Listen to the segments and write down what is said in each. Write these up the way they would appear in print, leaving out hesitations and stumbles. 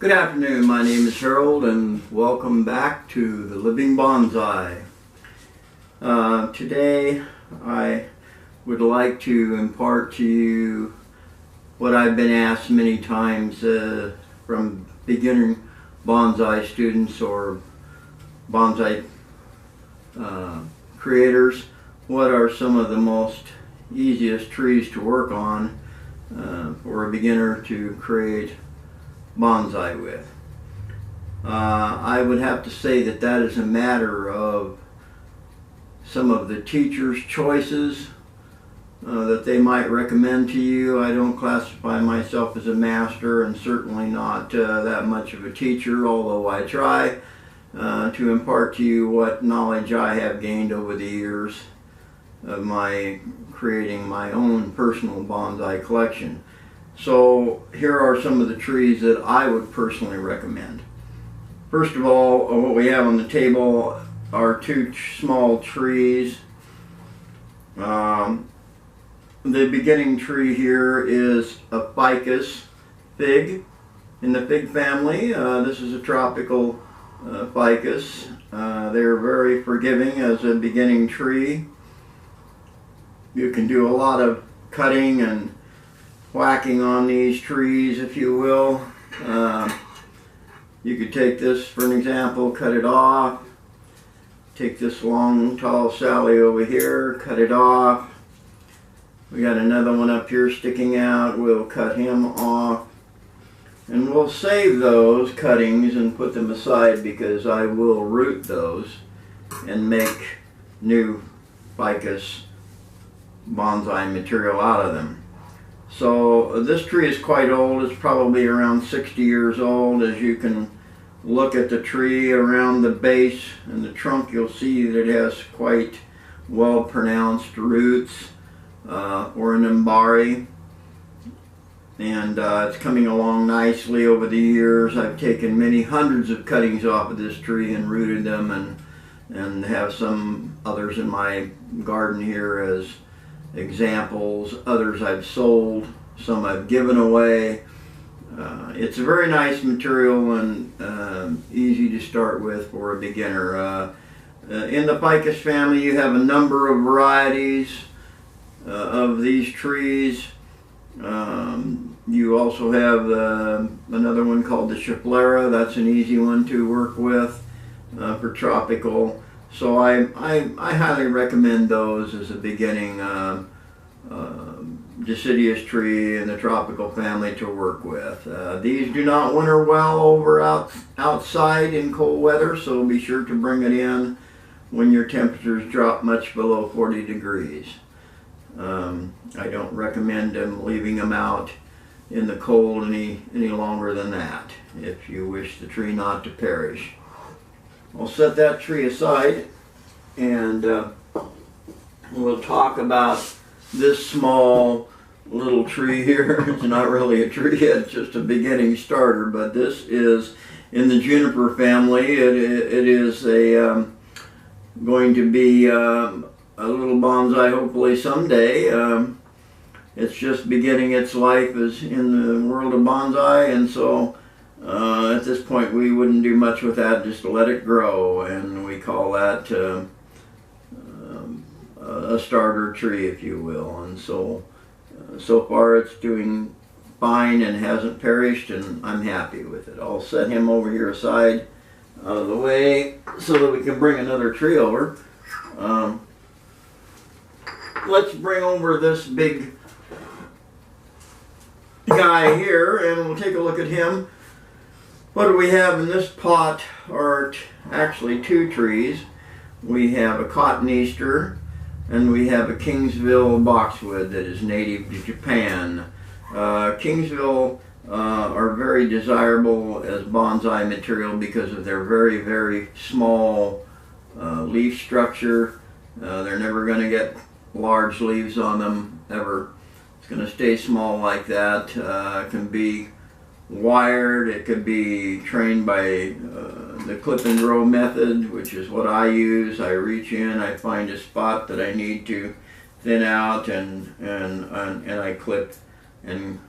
Good afternoon, my name is Harold and welcome back to the Living Bonsai. Today I would like to impart to you what I've been asked many times from beginning bonsai students or bonsai creators. What are some of the most easiest trees to work on for a beginner to create bonsai with? I would have to say that is a matter of some of the teachers' choices that they might recommend to you. I don't classify myself as a master and certainly not that much of a teacher, although I try to impart to you what knowledge I have gained over the years of my creating my own personal bonsai collection. So here are some of the trees that I would personally recommend. First of all, what we have on the table are two small trees. The beginning tree here is a ficus fig in the fig family. This is a tropical ficus. They're very forgiving as a beginning tree. You can do a lot of cutting and whacking on these trees, if you will. You could take this for an example, cut it off. Take this long tall Sally over here, cut it off. We got another one up here sticking out. We'll cut him off. And we'll save those cuttings and put them aside because I will root those and make new ficus bonsai material out of them. So this tree is quite old. It's probably around 60 years old. As you can look at the tree around the base and the trunk, you'll see that it has quite well pronounced roots or an embari, and it's coming along nicely over the years. I've taken many hundreds of cuttings off of this tree and rooted them, and have some others in my garden here as examples. Others I've sold, some I've given away. It's a very nice material and easy to start with for a beginner. In the ficus family, you have a number of varieties of these trees. You also have another one called the Schefflera. That's an easy one to work with for tropical. So I highly recommend those as a beginning deciduous tree in the tropical family to work with. These do not winter well over outside in cold weather, so be sure to bring it in when your temperatures drop much below 40 degrees. I don't recommend leaving them out in the cold any longer than that if you wish the tree not to perish. I'll set that tree aside and we'll talk about this small little tree here. It's not really a tree yet, it's just a beginning starter, but this is in the juniper family. It is going to be a little bonsai hopefully someday. It's just beginning its life as in the world of bonsai, and so at this point we wouldn't do much with that, just let it grow, and we call that a starter tree, if you will. And so far it's doing fine and hasn't perished, and I'm happy with it. I'll set him over here aside out of the way so that we can bring another tree over. Let's bring over this big guy here and we'll take a look at him. What do we have in this pot are actually two trees. We have a cotton Easter and we have a Kingsville boxwood that is native to Japan. Kingsville are very desirable as bonsai material because of their very, very small leaf structure. They're never going to get large leaves on them ever. It's going to stay small like that. It can be wired, it could be trained by the clip and grow method, which is what I use. I reach in, I find a spot that I need to thin out, and I clip and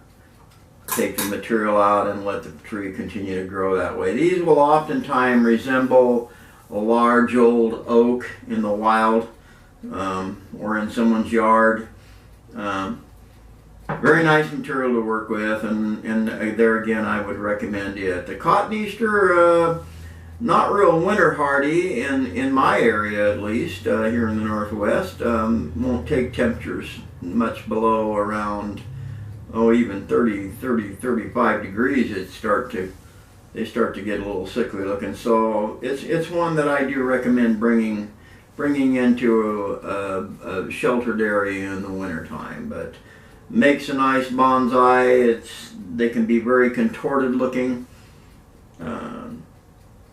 take the material out and let the tree continue to grow that way. These will oftentimes resemble a large old oak in the wild or in someone's yard. Very nice material to work with, and there again I would recommend it. The cotton Easter, not real winter hardy in my area, at least here in the Northwest. Won't take temperatures much below around, even 35 degrees. They start to get a little sickly looking. So it's one that I do recommend bringing into a sheltered area in the wintertime. But makes a nice bonsai. They can be very contorted looking.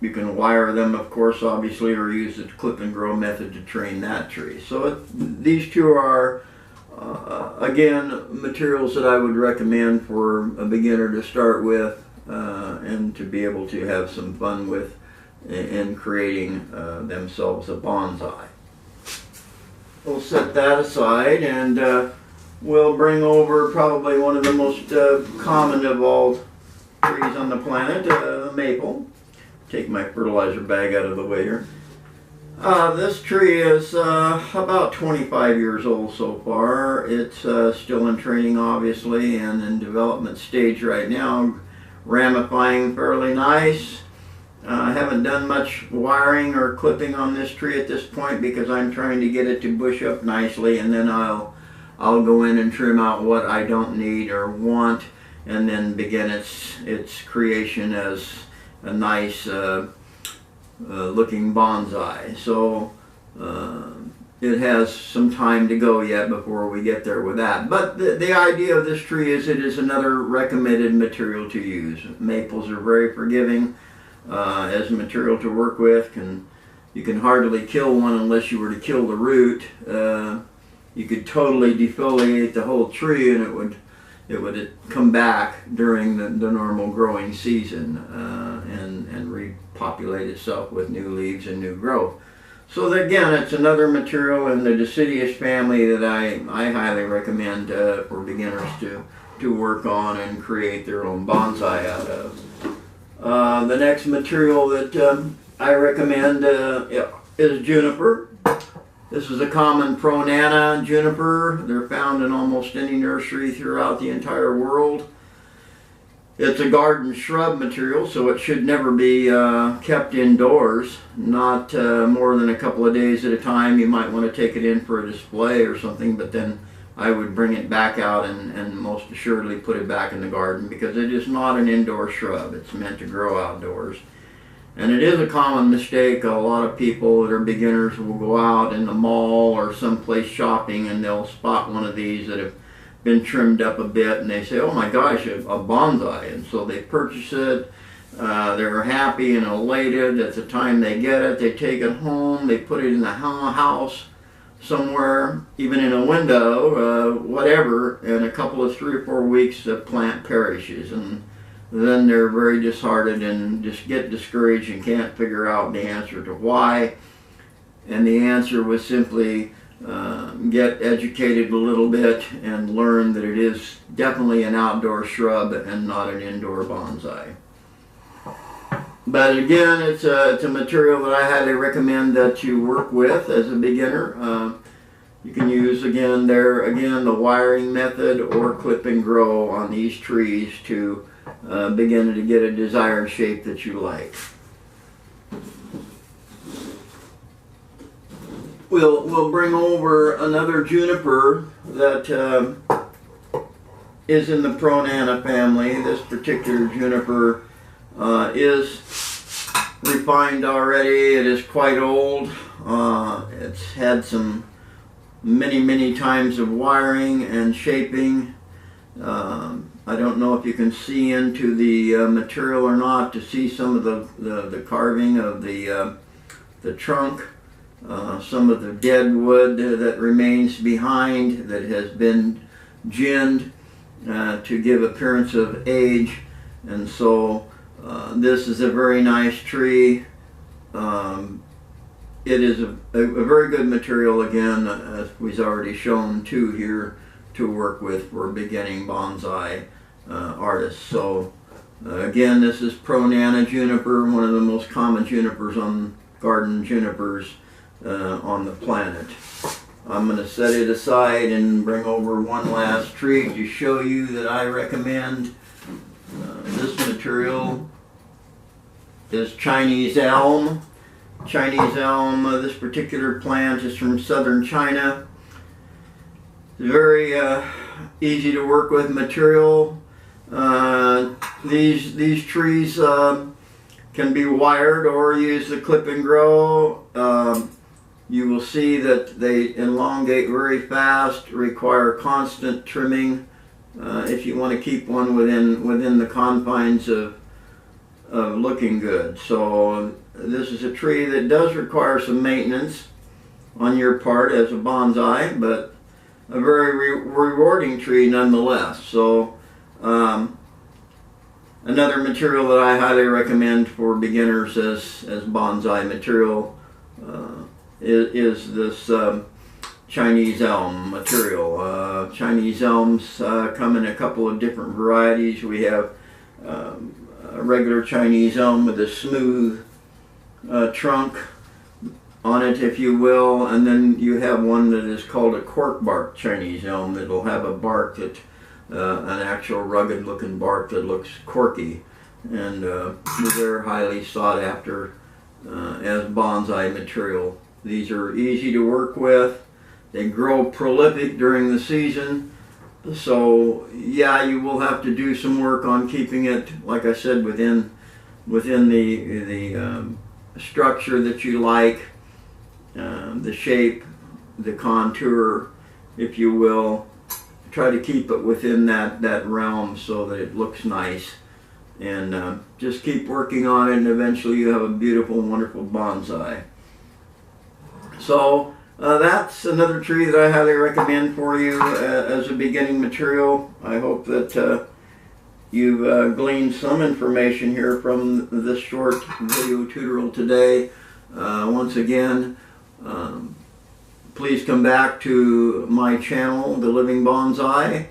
You can wire them, of course, obviously, or use the clip and grow method to train that tree. So these two are, again, materials that I would recommend for a beginner to start with and to be able to have some fun with in creating themselves a bonsai. We'll set that aside, and we'll bring over probably one of the most common of all trees on the planet, the maple. Take my fertilizer bag out of the way here. This tree is about 25 years old so far. It's still in training, obviously, and in development stage right now, ramifying fairly nice. I haven't done much wiring or clipping on this tree at this point because I'm trying to get it to bush up nicely, and then I'll go in and trim out what I don't need or want, and then begin its creation as a nice looking bonsai. So it has some time to go yet before we get there with that. But the idea of this tree is it is another recommended material to use. Maples are very forgiving as a material to work with. You can hardly kill one unless you were to kill the root. You could totally defoliate the whole tree and it would come back during the normal growing season and repopulate itself with new leaves and new growth. So again, it's another material in the deciduous family that I highly recommend for beginners to work on and create their own bonsai out of. The next material that I recommend is juniper. This is a common pronana juniper. They're found in almost any nursery throughout the entire world. It's a garden shrub material, so it should never be kept indoors, not more than a couple of days at a time. You might want to take it in for a display or something, but then I would bring it back out and most assuredly put it back in the garden, because it is not an indoor shrub. It's meant to grow outdoors. And it is a common mistake. A lot of people that are beginners will go out in the mall or someplace shopping and they'll spot one of these that have been trimmed up a bit, and they say, oh my gosh, a bonsai. And so they purchase it. They're happy and elated. At the time they get it, they take it home, they put it in the house somewhere, even in a window, whatever, and a couple of 3 or 4 weeks the plant perishes, and then they're very disheartened and just get discouraged and can't figure out the answer to why. And the answer was simply get educated a little bit and learn that it is definitely an outdoor shrub and not an indoor bonsai. But again, it's a material that I highly recommend that you work with as a beginner. You can use again the wiring method or clip and grow on these trees to begin to get a desired shape that you like. We'll bring over another juniper that is in the pronana family. This particular juniper is refined already. It is quite old. It's had some many times of wiring and shaping. I don't know if you can see into the material or not to see some of the carving of the trunk, some of the dead wood that remains behind that has been ginned to give appearance of age. And so this is a very nice tree. It is a very good material, again, as we've already shown too here, to work with for beginning bonsai. artists. So again, this is Pronana juniper, one of the most common junipers on garden junipers on the planet. I'm going to set it aside and bring over one last tree to show you that I recommend. This material is Chinese elm. Chinese elm, this particular plant is from southern China. It's very easy to work with material. These trees can be wired or use the clip and grow. You will see that they elongate very fast, require constant trimming if you want to keep one within the confines of looking good. So this is a tree that does require some maintenance on your part as a bonsai, but a very rewarding tree nonetheless. So another material that I highly recommend for beginners as bonsai material is this Chinese elm material. Chinese elms come in a couple of different varieties. We have a regular Chinese elm with a smooth trunk on it, if you will, and then you have one that is called a cork bark Chinese elm that will have a bark that an actual rugged looking bark that looks corky, and they're highly sought after as bonsai material. These are easy to work with. They grow prolific during the season. So yeah, you will have to do some work on keeping it, like I said, within the structure that you like, the shape, the contour, if you will. Try to keep it within that realm so that it looks nice, and just keep working on it, and eventually you have a beautiful, wonderful bonsai. So that's another tree that I highly recommend for you as a beginning material. I hope that you've gleaned some information here from this short video tutorial today. Once again, please come back to my channel, The Living Bonsai,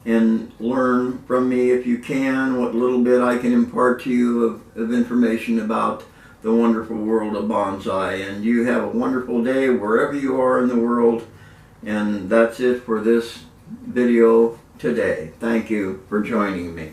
and learn from me, if you can, what little bit I can impart to you of information about the wonderful world of bonsai. And you have a wonderful day wherever you are in the world. And that's it for this video today. Thank you for joining me.